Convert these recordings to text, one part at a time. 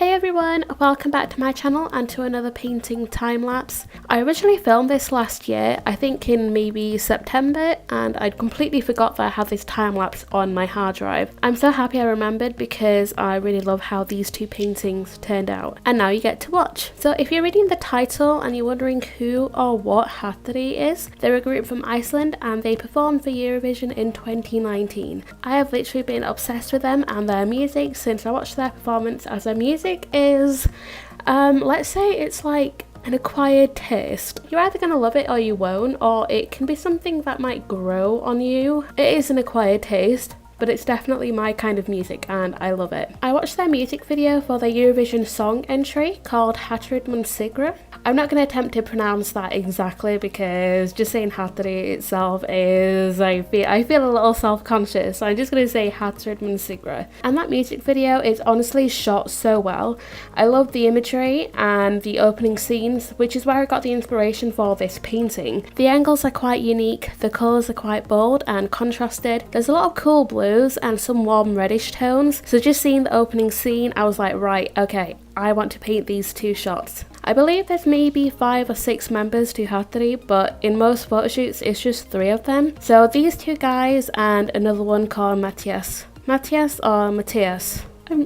Hey everyone, welcome back to my channel and to another painting time lapse. I originally filmed this last year, I think in maybe September, and I'd completely forgot that I had this time lapse on my hard drive. I'm so happy I remembered because I really love how these two paintings turned out. And now you get to watch. So if you're reading the title and you're wondering who or what HATARI is, they're a group from Iceland and they performed for Eurovision in 2019. I have literally been obsessed with them and their music since I watched their performance, as their music is, let's say it's like an acquired taste. You're either going to love it or you won't, or it can be something that might grow on you. It is an acquired taste, but it's definitely my kind of music and I love it. I watched their music video for their Eurovision song entry called Hatrid Mun Sigra. I'm not going to attempt to pronounce that exactly because just saying Hatari itself is, I feel a little self-conscious, so I'm just going to say Hatrid Mun Sigra. And that music video is honestly shot so well. I love the imagery and the opening scenes, which is where I got the inspiration for this painting. The angles are quite unique, the colours are quite bold and contrasted. There's a lot of cool blues and some warm reddish tones, so just seeing the opening scene I was like, right, okay, I want to paint these two shots. I believe there's maybe 5 or 6 members to Hatari, but in most photo shoots it's just 3 of them. So these two guys and another one called Matthias. Matthias or Matthias?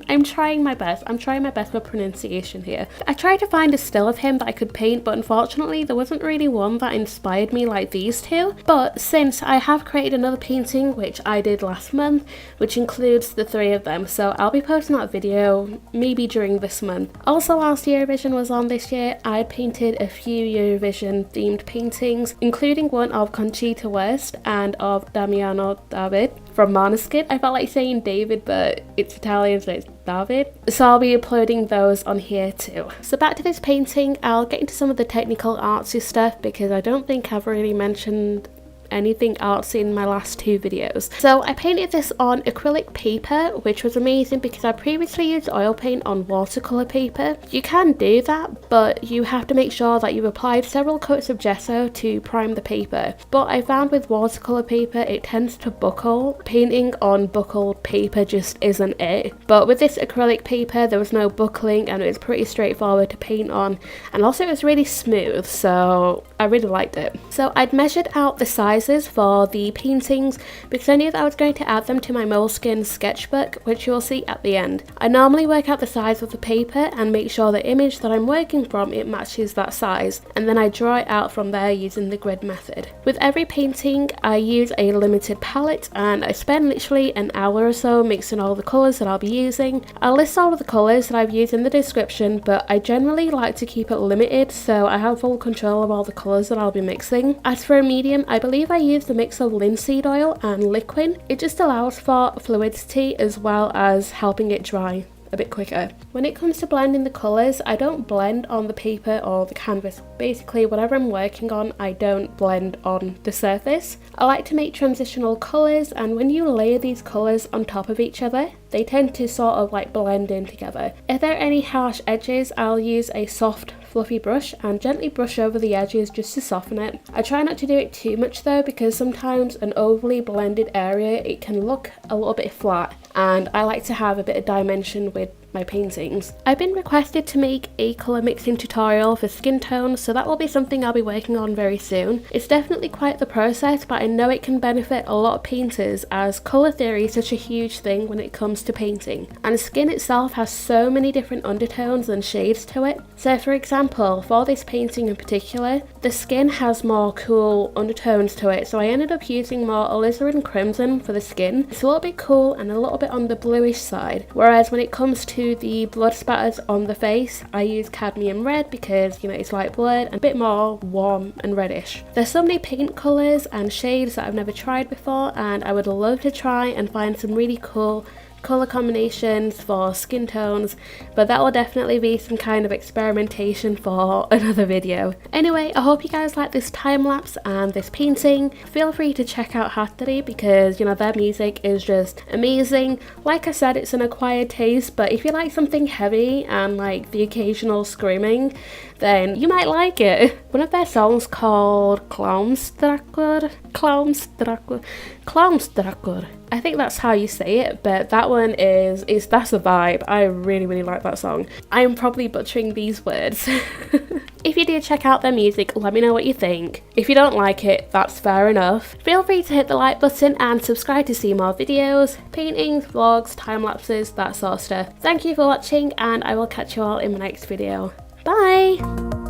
I'm trying my best. I'm trying my best with pronunciation here. I tried to find a still of him that I could paint, but unfortunately there wasn't really one that inspired me like these two. But since I have created another painting, which I did last month, which includes the 3 of them, so I'll be posting that video maybe during this month. Also, whilst Eurovision was on this year, I painted a few Eurovision themed paintings, including one of Conchita Wurst and of Damiano David from Måneskin. I felt like saying David, but it's Italian, so it's David. So I'll be uploading those on here too. So back to this painting, I'll get into some of the technical artsy stuff because I don't think I've really mentioned anything artsy in my last 2 videos. So I painted this on acrylic paper, which was amazing because I previously used oil paint on watercolour paper. You can do that, but you have to make sure that you've applied several coats of gesso to prime the paper. But I found with watercolour paper it tends to buckle. Painting on buckled paper just isn't it. But with this acrylic paper there was no buckling and it was pretty straightforward to paint on, and also it was really smooth, so I really liked it. So I'd measured out the sizes for the paintings because I knew that I was going to add them to my Moleskine sketchbook, which you'll see at the end. I normally work out the size of the paper and make sure the image that I'm working from it matches that size, and then I draw it out from there using the grid method. With every painting I use a limited palette and I spend literally an hour or so mixing all the colours that I'll be using. I'll list all of the colours that I've used in the description, but I generally like to keep it limited so I have full control of all the colours that I'll be mixing. As for a medium, I believe I used a mix of linseed oil and liquid. It just allows for fluidity as well as helping it dry a bit quicker. When it comes to blending the colours, I don't blend on the paper or the canvas. Basically, whatever I'm working on, I don't blend on the surface. I like to make transitional colours, and when you layer these colours on top of each other, they tend to sort of like blend in together. If there are any harsh edges, I'll use a soft fluffy brush and gently brush over the edges just to soften it. I try not to do it too much though, because sometimes an overly blended area, it can look a little bit flat, and I like to have a bit of dimension with my paintings. I've been requested to make a colour mixing tutorial for skin tones, so that will be something I'll be working on very soon. It's definitely quite the process, but I know it can benefit a lot of painters as colour theory is such a huge thing when it comes to painting, and skin itself has so many different undertones and shades to it. So for example, for this painting in particular, the skin has more cool undertones to it, so I ended up using more alizarin crimson for the skin. It's a little bit cool and a little bit on the bluish side, whereas when it comes to the blood spatters on the face, I use cadmium red because, you know, it's light blood and a bit more warm and reddish. There's so many paint colours and shades that I've never tried before, and I would love to try and find some really cool colour combinations for skin tones, but that will definitely be some kind of experimentation for another video. Anyway, I hope you guys like this time lapse and this painting. Feel free to check out Hatari because, you know, their music is just amazing. Like I said, it's an acquired taste, but if you like something heavy and like the occasional screaming, then you might like it. One of their songs called Klamstrakur. I think that's how you say it, but that one is that's a vibe. I really like that song. I'm probably butchering these words. If you do check out their music, let me know what you think. If you don't like it, that's fair enough. Feel free to hit the like button and subscribe to see more videos, paintings, vlogs, time lapses, that sort of stuff. Thank you for watching, and I will catch you all in my next video. Bye!